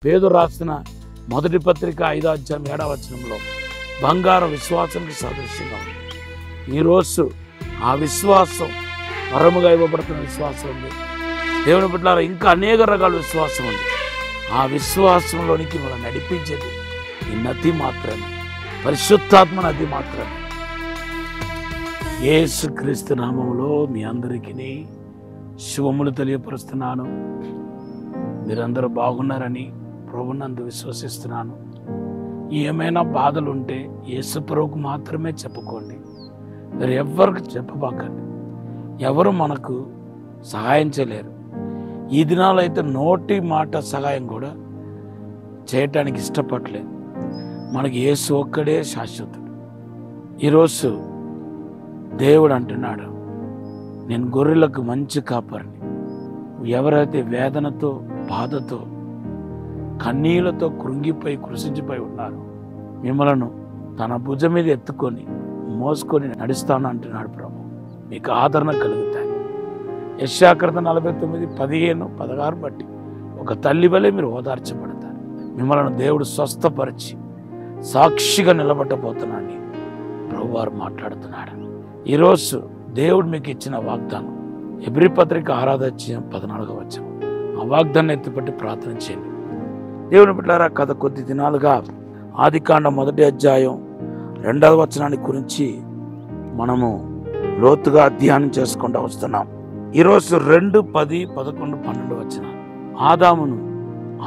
పేతురు రాసిన మొదటి పత్రిక 5వ అధ్యాయం 7వ వచనంలో బంగారం విశ్వాసానికి సాదృశ్యంగా ఉంది. ఈరోజు ఆ విశ్వాసం వరముగా ఇవ్వబడుతున్న విశ్వాసం ఉంది. దేవుని బిడ్డలారా, ఇంకా అనేక రకాల విశ్వాసం ఉంది. ఆ విశ్వాసంలోనికి మనం నడిపించేది ఈ నది మాత్రమే, పరిశుద్ధాత్మ నది మాత్రమే. యేసుక్రీస్తు నామములో మీ అందరికీ శుభములు తెలియపరుస్తున్నాను. మీరందరూ బాగున్నారని ప్రభునందు విశ్వసిస్తున్నాను. ఏమైనా బాధలు ఉంటే యేసు ప్రభువుకు మాత్రమే చెప్పుకోండి. మీరు ఎవరికి చెప్పబాకండి. ఎవరు మనకు సహాయం చేయలేరు. ఈ దినాలు అయితే నోటి మాట సహాయం కూడా చేయటానికి ఇష్టపడలేదు. మనకి యేసు ఒక్కడే శాశ్వతుడు. ఈరోజు దేవుడు అంటున్నాడు, నేను గొర్రెలకు మంచి కాపరిని. ఎవరైతే వేదనతో, బాధతో, కన్నీళ్లతో కృంగిపోయి కృషించిపోయి ఉన్నారు, మిమ్మలను తన భుజం మీద ఎత్తుకొని మోసుకొని నడుస్తాను అంటున్నాడు ప్రభు. మీకు ఆదరణ కలుగుతాయి. యెషయాకర్త 49:15-16 బట్టి ఒక తల్లి వలె మీరు ఓదార్చబడతారు. మిమ్మల్ని దేవుడు స్వస్థపరిచి సాక్షిగా నిలబడబోతున్నాడని ప్రభువారు మాట్లాడుతున్నాడు. ఈరోజు దేవుడు మీకు ఇచ్చిన వాగ్దానం హెబ్రీ పత్రిక 6వ అధ్యాయం 14వ వచనం. ఆ వాగ్దానం ఎత్తిపట్టి ప్రార్థన చేయండి. దేవుని బిడ్డలారా, గత కొద్ది దినాలుగా ఆదికాండం 1వ అధ్యాయం 2వ వచనాన్ని గురించి మనము లోతుగా అధ్యయనం చేసుకుంటూ వస్తున్నాం. ఈరోజు 2, 10, 11, 12 వచనాలు ఆదామును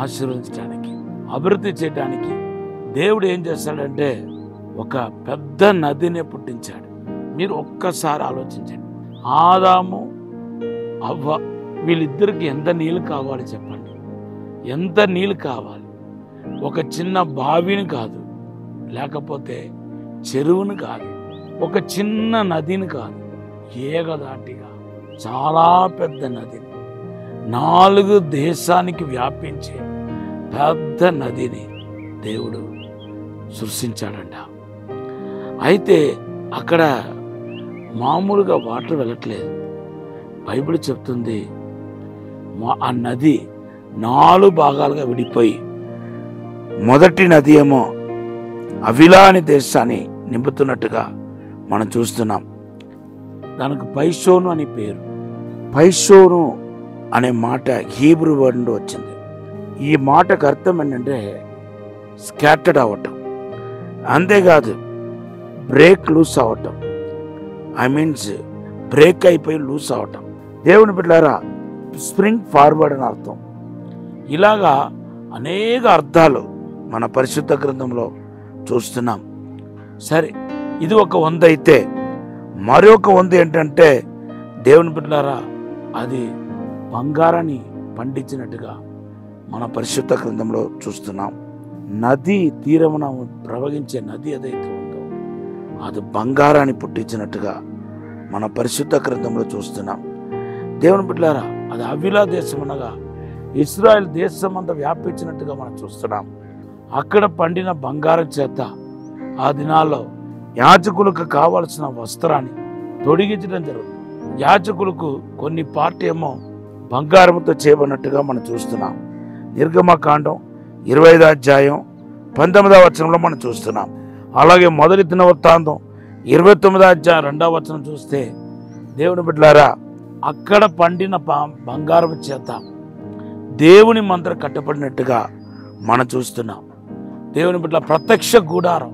ఆశీర్వదించడానికి, అభివృద్ధి చేయడానికి దేవుడు ఏం చేస్తాడంటే ఒక పెద్ద నదిని పుట్టించాడు. మీరు ఒక్కసారి ఆలోచించండి. ఆదాము, అవ్వ వీళ్ళిద్దరికి ఎంత నీళ్ళు కావాలి చెప్పండి? ఎంత నీళ్ళు కావాలి? ఒక చిన్న బావిని కాదు, లేకపోతే చెరువుని కాదు, ఒక చిన్న నదిని కాదు, ఏకదాటిగా చాలా పెద్ద నదిని, 4 దేశానికి వ్యాపించే పెద్ద నదిని దేవుడు సృష్టించాడంట. అయితే అక్కడ మామూలుగా వాటర్ వెళ్ళట్లేదు. బైబిల్ చెప్తుంది, ఆ నది 4 భాగాలుగా విడిపోయి మొదటి నది ఏమో అవిలా అనే దేశాన్ని నింపుతున్నట్టుగా మనం చూస్తున్నాం. దానికి పైషోను అని పేరు. పైషోను అనే మాట హీబ్రూ వర్డ్ నుండి వచ్చింది. ఈ మాటకు అర్థం ఏంటంటే స్కాటర్డ్ అవ్వటం, అంతేకాదు బ్రేక్ లూస్ అవ్వటం. మీన్స్ బ్రేక్ అయిపోయి లూస్ అవ్వటం. దేవుని బిడ్డలారా, స్ప్రింగ్ ఫార్వర్డ్ అని అర్థం. ఇలాగా అనేక అర్థాలు మన పరిశుద్ధ గ్రంథంలో చూస్తున్నాం. సరే, ఇది ఒక వంద అయితే మరొక వంద ఏంటంటే దేవుని బిడ్డలారా, అది బంగారాన్ని పండించినట్టుగా మన పరిశుద్ధ గ్రంథంలో చూస్తున్నాం. నది తీరమున ప్రవహించే నది ఏదైతే ఉందో అది బంగారాన్ని పుట్టించినట్టుగా మన పరిశుద్ధ గ్రంథంలో చూస్తున్నాం. దేవుని బిడ్డలారా, అది అవిలా దేశం అనగా ఇశ్రాయేల్ దేశం అంతా వ్యాపించినట్టుగా మనం చూస్తున్నాం. అక్కడ పండిన బంగారం చేత ఆ దినాల్లో యాజకులకు కావలసిన వస్త్రాన్ని తొడిగించడం జరుగుతుంది. యాజకులకు కొన్ని పార్టీ ఏమో బంగారంతో చేయబడినట్టుగా మనం చూస్తున్నాం. నిర్గమకాండం 25వ అధ్యాయం 19వ వచనంలో మనం చూస్తున్నాం. అలాగే మొదటి దినవృత్తాంతం 29వ అధ్యాయం 2వ వచనం చూస్తే దేవుని బిడ్డలారా, అక్కడ పండిన బంగారం చేత దేవుని మందిరం కట్టబడినట్టుగా మనం చూస్తున్నాం. దేవుని బిడ్డల ప్రత్యక్ష గుడారం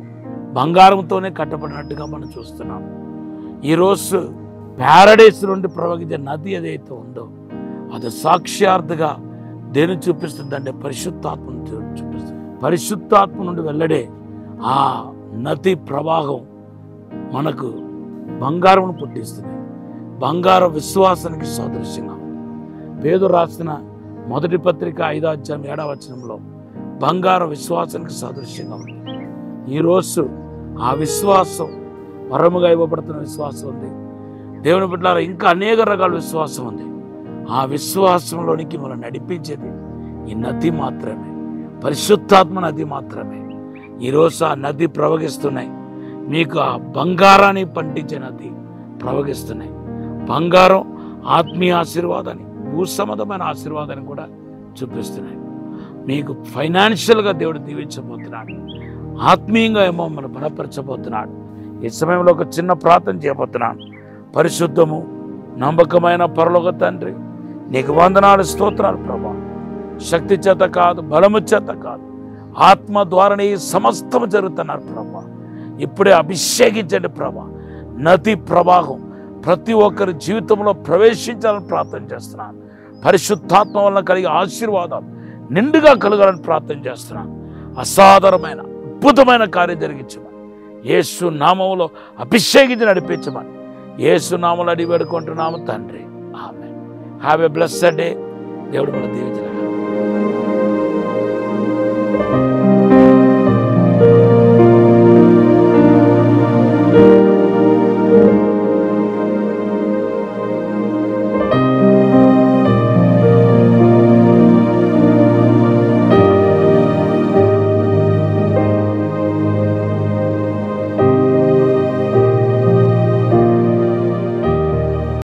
బంగారంతోనే కట్టబడినట్టుగా మనం చూస్తున్నాం. ఈరోజు ప్యారడైస్ నుండి ప్రవహించే నది ఏదైతే ఉందో అది సాక్షార్థగా దేని చూపిస్తుందంటే పరిశుద్ధాత్మను చూపిస్తుంది. పరిశుద్ధాత్మ నుండి వెల్లడే ఆ నది ప్రవాహం మనకు బంగారం పుట్టిస్తుంది. బంగారం విశ్వాసానికి సాదృశ్యంగా. పేతురు రాసిన మొదటి పత్రిక 5వ అధ్యాయం 7వ వచనంలో బంగారం విశ్వాసానికి సాదృశ్యంగా ఉంది. ఈరోజు ఆ విశ్వాసం వరముగా ఇవ్వబడుతున్న విశ్వాసం ఉంది. దేవుని బిడ్డలారా, ఇంకా అనేక రకాల విశ్వాసం ఉంది. ఆ విశ్వాసంలోనికి మనం నడిపించేది ఈ నది మాత్రమే, పరిశుద్ధాత్మ నది మాత్రమే. ఈరోజు ఆ నది ప్రవహిస్తున్నాయి. మీకు ఆ బంగారాన్ని పండించే నది ప్రవహిస్తున్నాయి. బంగారం ఆత్మీయ ఆశీర్వాదాన్ని, భూసంబంధమైన ఆశీర్వాదాన్ని కూడా చూపిస్తున్నాయి. మీకు ఫైనాన్షియల్గా దేవుడు దీవించబోతున్నాడు. ఆత్మీయంగా ఏమో మనం బలపరచబోతున్నాడు. ఈ సమయంలో ఒక చిన్న ప్రార్థన చేయబోతున్నాను. పరిశుద్ధము నమ్మకమైన పరలోక తండ్రి, నీకు వందనాలు, స్తోత్రాలు ప్రభా. శక్తి చేత కాదు, బలము చేత కాదు, ఆత్మ ద్వారానే ఈ సమస్తము జరుగుతున్నారు ప్రభా. ఇప్పుడే అభిషేకించండి ప్రభా. నది ప్రవాహం ప్రతి ఒక్కరి జీవితంలో ప్రవేశించాలని ప్రార్థన చేస్తున్నాను. పరిశుద్ధాత్మ వలన కలిగే ఆశీర్వాదాలు నిండుగా కలగాలని ప్రార్థన చేస్తున్నాను. అసాధారణమైన అద్భుతమైన కార్యం జరిగించమని, యేసు నామములో అభిషేకించి నడిపించమని, యేసు నామములో అడిగి వేడుకుంటున్నాము తండ్రి. Amen. Have a blessed day. దేవుడు మన దీవించను.